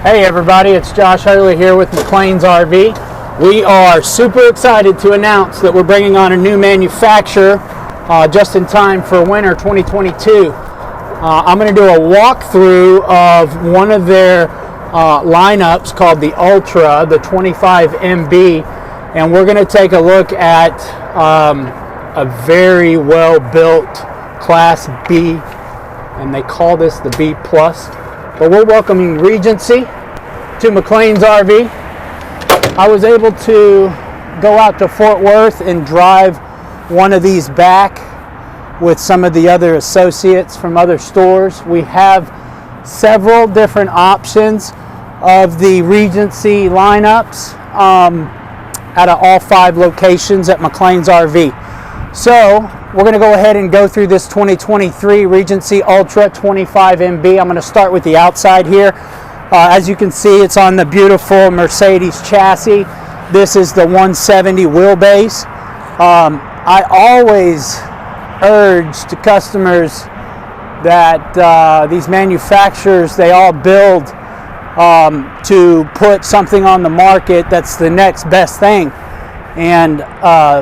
Hey everybody, it's Josh Hurley here with McLean's RV. We are super excited to announce that we're bringing on a new manufacturer just in time for winter 2022. I'm going to do a walkthrough of one of their lineups called the Ultra, the 25 MB, and we're going to take a look at a very well built Class B, and they call this the B+. But we're welcoming Regency to McLean's RV. I was able to go out to Fort Worth and drive one of these back with some of the other associates from other stores. We have several different options of the Regency lineups at all 5 locations at McLean's RV. So we're going to go ahead and go through this 2023 Regency Ultra 25 MB. I'm going to start with the outside here. As you can see, it's on the beautiful Mercedes chassis. This is the 170 wheelbase. I always urge to customers that these manufacturers, they all build to put something on the market that's the next best thing. And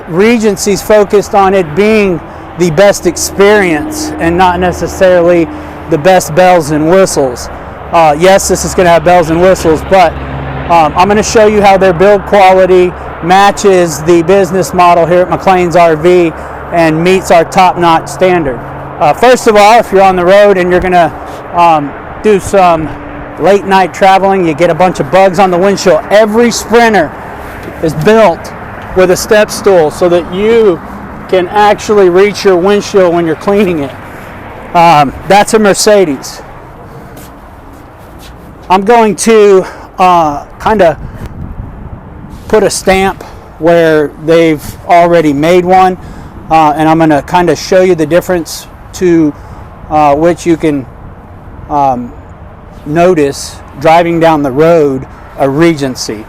Regency's focused on it being the best experience and not necessarily the best bells and whistles. Yes, this is going to have bells and whistles, but I'm going to show you how their build quality matches the business model here at McLean's RV and meets our top-notch standard. First of all, if you're on the road and you're going to do some late night traveling, you get a bunch of bugs on the windshield. Every Sprinter is built with a step stool so that you can actually reach your windshield when you're cleaning it. That's a Mercedes. I'm going to kind of put a stamp where they've already made one, and I'm going to kind of show you the difference to which you can notice driving down the road a Regency.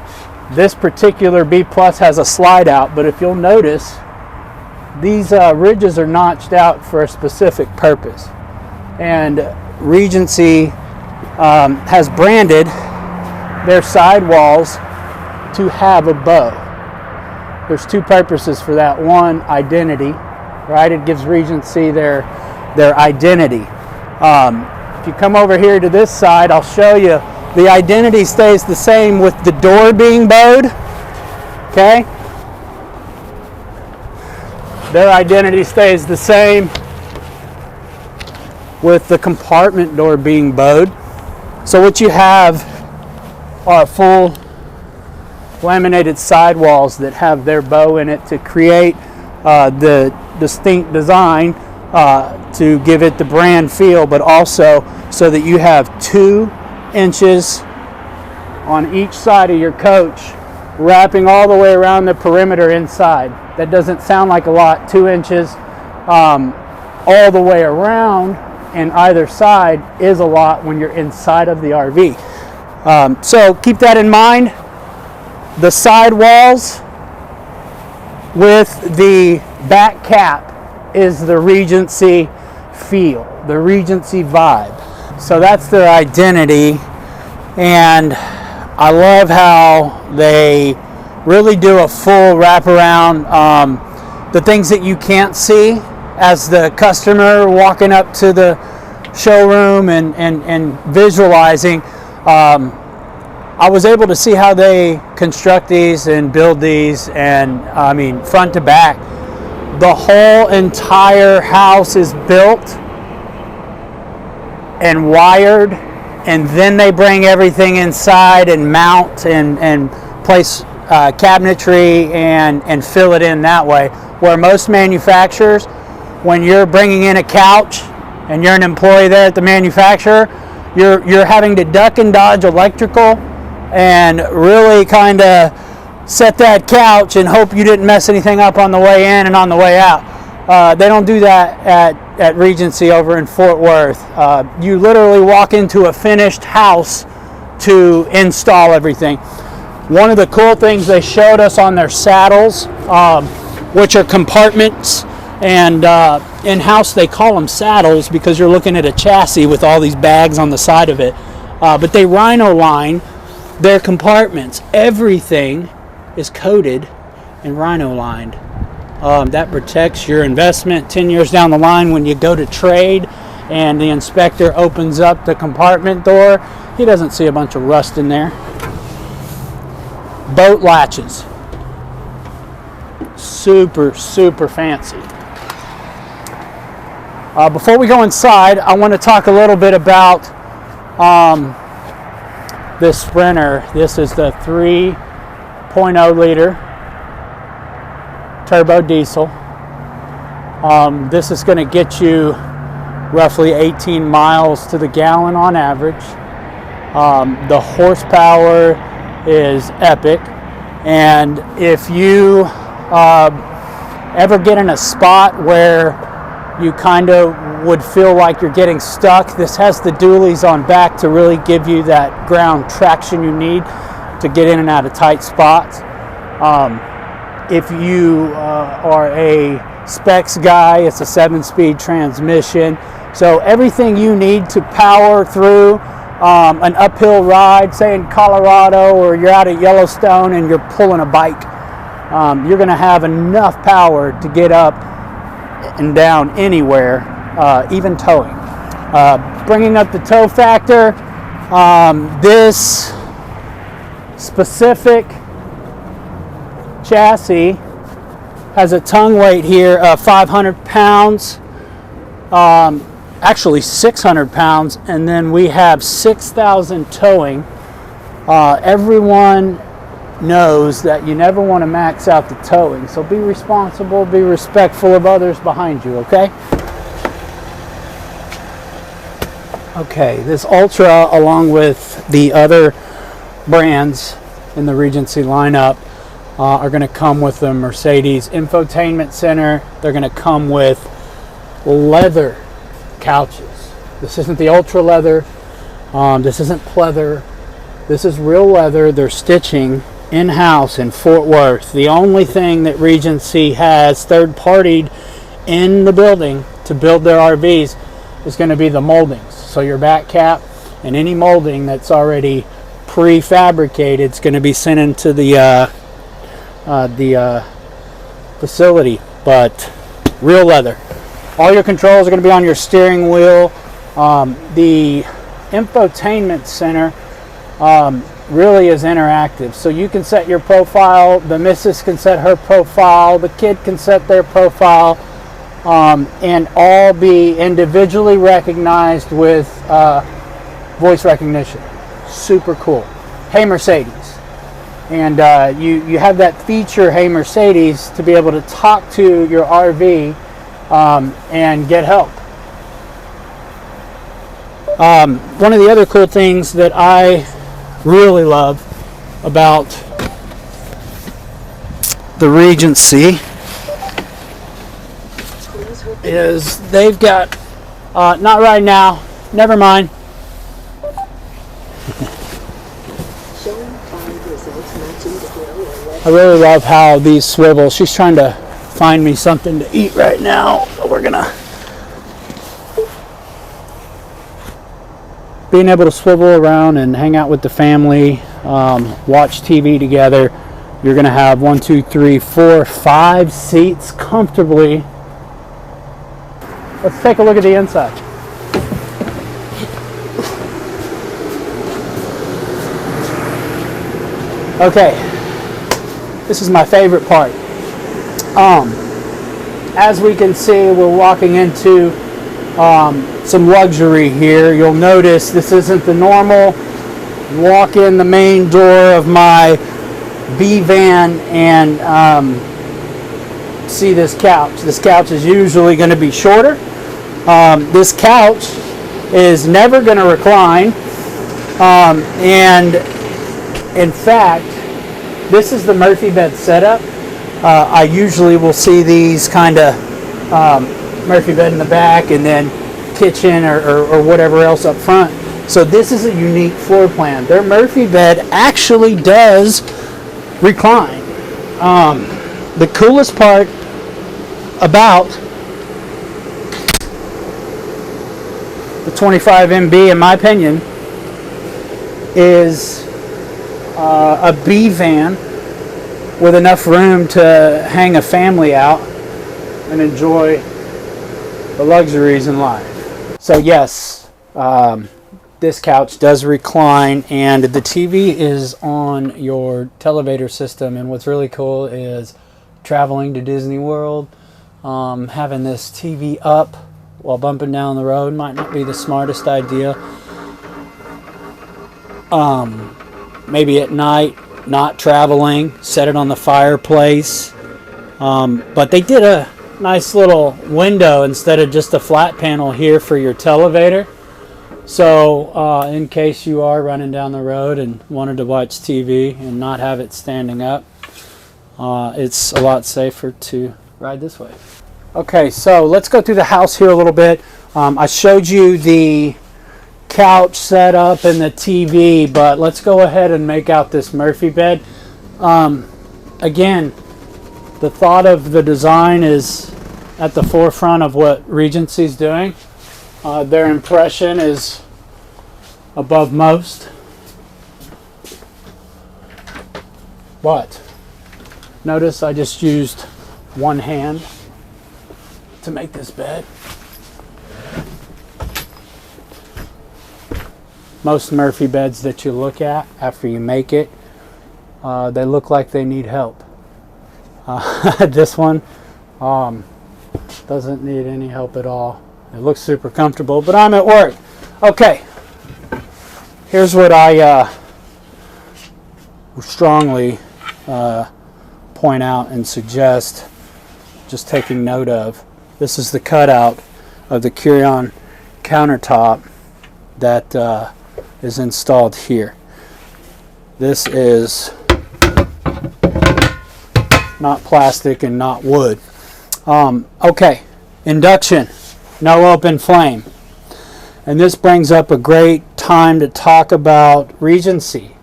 This particular B+ has a slide out, but if you'll notice, these ridges are notched out for a specific purpose. And Regency has branded their sidewalls to have a bow. There's 2 purposes for that. One, identity, right? It gives Regency their identity. If you come over here to this side, I'll show you. The identity stays the same with the door being bowed, okay? Their identity stays the same with the compartment door being bowed. So what you have are full laminated sidewalls that have their bow in it to create the distinct design to give it the brand feel, but also so that you have 2 inches on each side of your coach, wrapping all the way around the perimeter inside. That doesn't sound like a lot. 2 inches all the way around and either side is a lot when you're inside of the RV. So keep that in mind. The side walls with the back cap is the Regency feel, the Regency vibe. So that's their identity, and I love how they really do a full wraparound. The things that you can't see as the customer walking up to the showroom and visualizing, I was able to see how they construct these and build these, and I mean front to back. The whole entire house is built and wired, and then they bring everything inside and mount and place cabinetry and fill it in that way. Where most manufacturers, when you're bringing in a couch and you're an employee there at the manufacturer, you're having to duck and dodge electrical and really kind of set that couch and hope you didn't mess anything up on the way in and on the way out. They don't do that at Regency over in Fort Worth. You literally walk into a finished house to install everything. One of the cool things they showed us on their saddles, which are compartments, and in-house they call them saddles because you're looking at a chassis with all these bags on the side of it. but they rhino line their compartments. Everything is coated and rhino lined. That protects your investment 10 years down the line when you go to trade and the inspector opens up the compartment door. He doesn't see a bunch of rust in there. Boat latches. Super, super fancy. Before we go inside, I want to talk a little bit about this Sprinter. This is the 3.0 liter turbo diesel. This is going to get you roughly 18 miles to the gallon on average. The horsepower is epic, and if you ever get in a spot where you kind of would feel like you're getting stuck, this has the dualies on back to really give you that ground traction you need to get in and out of tight spots. If you are a specs guy, it's a 7-speed transmission, so everything you need to power through an uphill ride, say in Colorado, or you're out at Yellowstone and you're pulling a bike, you're going to have enough power to get up and down anywhere, even towing. Bringing up the tow factor, this specific chassis has a tongue weight here of 500 pounds, actually 600 pounds, and then we have 6,000 towing. Everyone knows that you never want to max out the towing, so be responsible, be respectful of others behind you, okay? Okay, this Ultra, along with the other brands in the Regency lineup, are going to come with the Mercedes infotainment center. They're going to come with leather couches. This isn't the ultra leather. This isn't pleather. This is real leather. They're stitching in-house in Fort Worth. The only thing that Regency has third-partied in the building to build their RVs is going to be the moldings. So your back cap and any molding that's already prefabricated is going to be sent into the facility. But real leather. All your controls are going to be on your steering wheel. The infotainment center really is interactive, so you can set your profile, the missus can set her profile, the kid can set their profile, and all be individually recognized with voice recognition. Super cool. Hey Mercedes. And you have that feature, Hey Mercedes, to be able to talk to your RV and get help. One of the other cool things that I really love about the Regency is they've got, not right now, never mind. I really love how these swivels, she's trying to find me something to eat right now, so we're gonna, being able to swivel around and hang out with the family, watch TV together. You're gonna have 1, 2, 3, 4, 5 seats comfortably. Let's take a look at the inside. Okay, this is my favorite part. As we can see, we're walking into some luxury here. You'll notice this isn't the normal walk in the main door of my B van and see this couch. This couch is usually going to be shorter. This couch is never going to recline, and in fact, this is the Murphy bed setup. I usually will see these kind of Murphy bed in the back and then kitchen or whatever else up front. So this is a unique floor plan. Their Murphy bed actually does recline. The coolest part about the 25 MB, in my opinion, is a B van with enough room to hang a family out and enjoy the luxuries in life. So yes, this couch does recline, and the TV is on your televator system. And what's really cool is traveling to Disney World, having this TV up while bumping down the road might not be the smartest idea. Maybe at night, not traveling, set it on the fireplace. But they did a nice little window instead of just a flat panel here for your televator. So in case you are running down the road and wanted to watch TV and not have it standing up, it's a lot safer to ride this way. Okay, so let's go through the house here a little bit. I showed you the couch setup and the TV, but let's go ahead and make out this Murphy bed. Again, the thought of the design is at the forefront of what Regency's doing. Their impression is above most. But notice I just used one hand to make this bed. Most Murphy beds that you look at after you make it, they look like they need help. This one doesn't need any help at all. It looks super comfortable, but I'm at work. Okay, here's what I strongly point out and suggest just taking note of. This is the cutout of the Curion countertop that is installed here. This is not plastic and not wood. Okay, induction, no open flame. And this brings up a great time to talk about Regency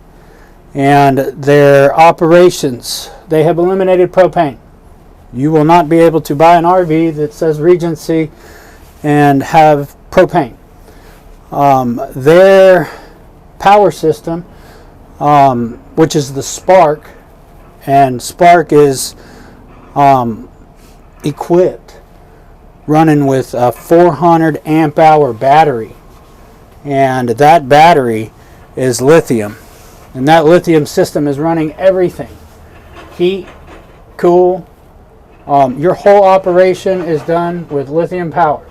and their operations. They have eliminated propane. You will not be able to buy an RV that says Regency and have propane. Their power system, which is the Spark, and Spark is equipped running with a 400 amp hour battery, and that battery is lithium, and that lithium system is running everything: heat, cool. Your whole operation is done with lithium power.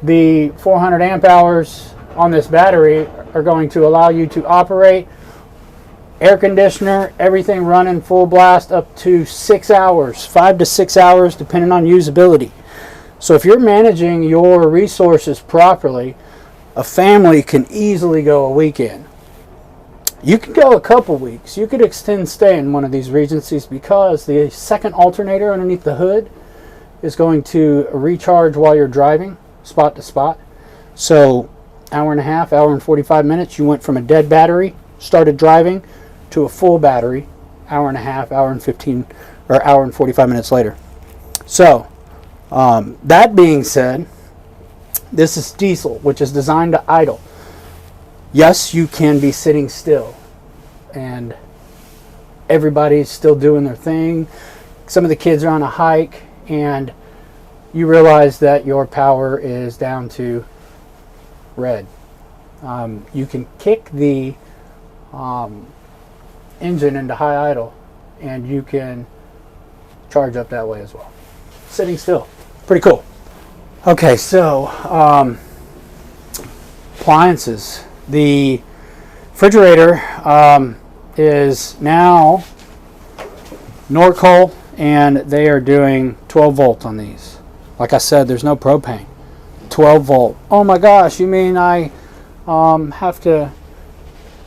The 400 amp hours on this battery are going to allow you to operate air conditioner, everything running full blast up to 6 hours, 5 to 6 hours, depending on usability. So if you're managing your resources properly, a family can easily go a weekend. You could go a couple weeks. You could extend stay in one of these Regencies because the second alternator underneath the hood is going to recharge while you're driving spot to spot. So hour and a half, hour and 45 minutes, you went from a dead battery, started driving, to a full battery, hour and a half, hour and 15, or hour and 45 minutes later. So that being said, this is diesel, which is designed to idle. Yes, you can be sitting still, and everybody's still doing their thing. Some of the kids are on a hike, and you realize that your power is down to red. You can kick the engine into high idle, and you can charge up that way as well. Sitting still. Pretty cool. Okay, so appliances. The refrigerator is now Norcoal, and they are doing 12 volt on these. Like I said, there's no propane. 12 volt. Oh my gosh, you mean I have to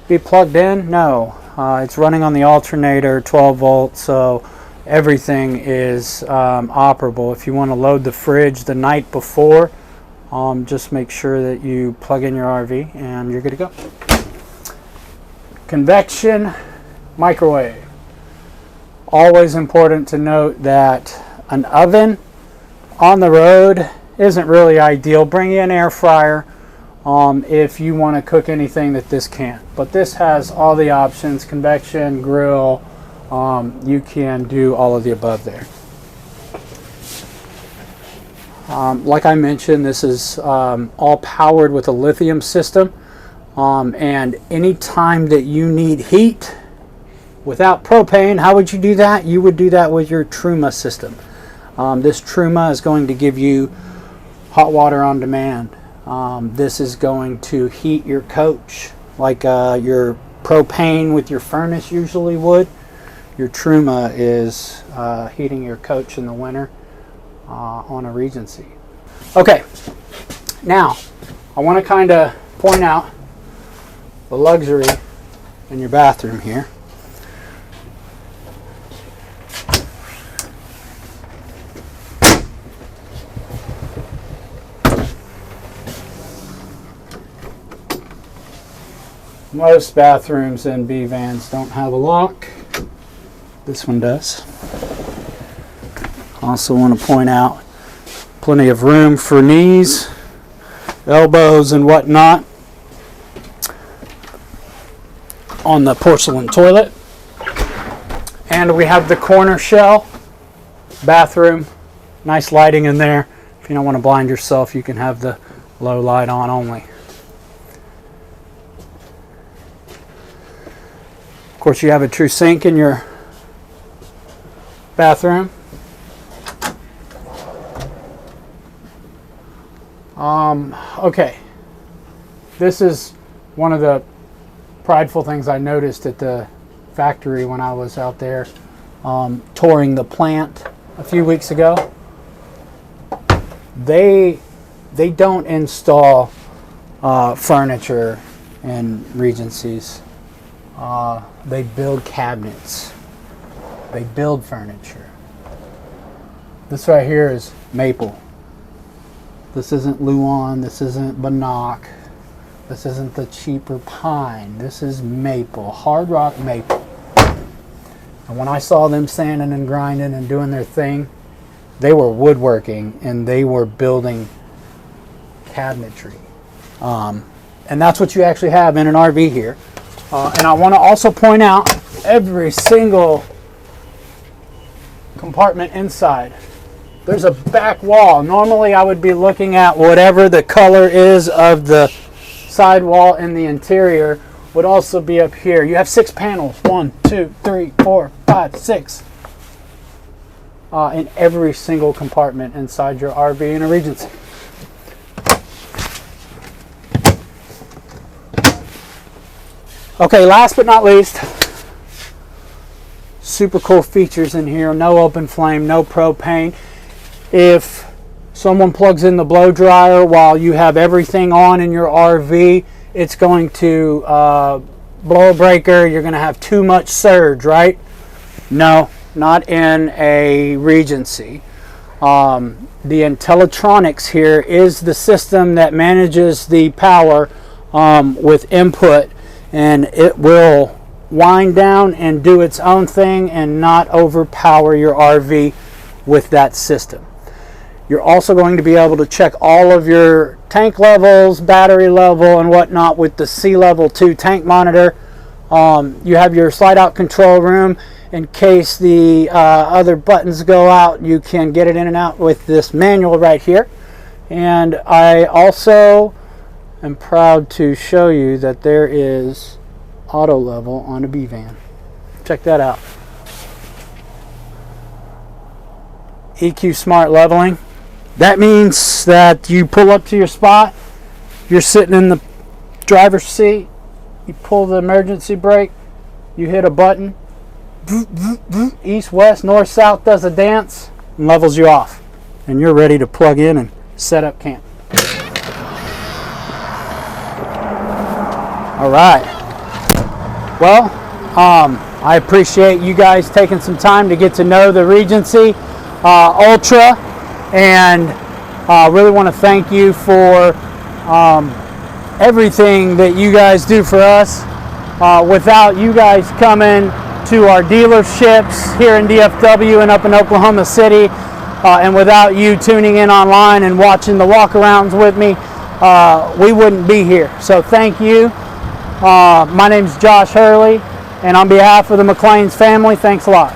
be plugged in? No, it's running on the alternator, 12 volts, so everything is operable. If you want to load the fridge the night before, just make sure that you plug in your RV and you're good to go. Convection microwave. Always important to note that an oven on the road isn't really ideal. Bring in air fryer. if you want to cook anything that this can't. But this has all the options: convection, grill. You can do all of the above there. Like I mentioned, this is all powered with a lithium system, and anytime that you need heat without propane, how would you do that? You would do that with your Truma system. This Truma is going to give you hot water on demand. This is going to heat your coach like your propane with your furnace usually would. Your Truma is heating your coach in the winter on a Regency. Okay, now I want to kind of point out the luxury in your bathroom here. Most bathrooms in B vans don't have a lock. This one does. Also want to point out plenty of room for knees, elbows, and whatnot on the porcelain toilet. And we have the corner shell bathroom. Nice lighting in there. If you don't want to blind yourself, you can have the low light on only. Of course, you have a true sink in your bathroom. Okay, this is one of the prideful things I noticed at the factory when I was out there touring the plant a few weeks ago. They don't install furniture in Regencies. They build cabinets. They build furniture. This right here is maple. This isn't Luan. This isn't Bannock. This isn't the cheaper pine. This is maple, hard rock maple. And when I saw them sanding and grinding and doing their thing, they were woodworking and they were building cabinetry. And that's what you actually have in an RV here. And I want to also point out every single compartment inside. There's a back wall. Normally I would be looking at whatever the color is of the side wall in the interior would also be up here. You have 6 panels. 1, 2, 3, 4, 5, 6. In every single compartment inside your RV in a Regency. Okay, last but not least, super cool features in here. No open flame, no propane. If someone plugs in the blow dryer while you have everything on in your RV, it's going to blow a breaker. You're going to have too much surge, right? No, not in a Regency. The IntelliTronics here is the system that manages the power with input, and it will wind down and do its own thing and not overpower your RV with that system. You're also going to be able to check all of your tank levels, battery level, and whatnot with the Sea Level 2 tank monitor. You have your slide out control room. In case the other buttons go out, you can get it in and out with this manual right here. And I also am proud to show you that there is auto level on a B van. Check that out. EQ Smart Leveling. That means that you pull up to your spot, you're sitting in the driver's seat, you pull the emergency brake, you hit a button, east, west, north, south does a dance and levels you off. And you're ready to plug in and set up camp. All right. Well, I appreciate you guys taking some time to get to know the Regency Ultra, and really want to thank you for everything that you guys do for us. Without you guys coming to our dealerships here in DFW and up in Oklahoma City, and without you tuning in online and watching the walkarounds with me, we wouldn't be here. So thank you. My name's Josh Hurley, and on behalf of the McLean's family, thanks a lot.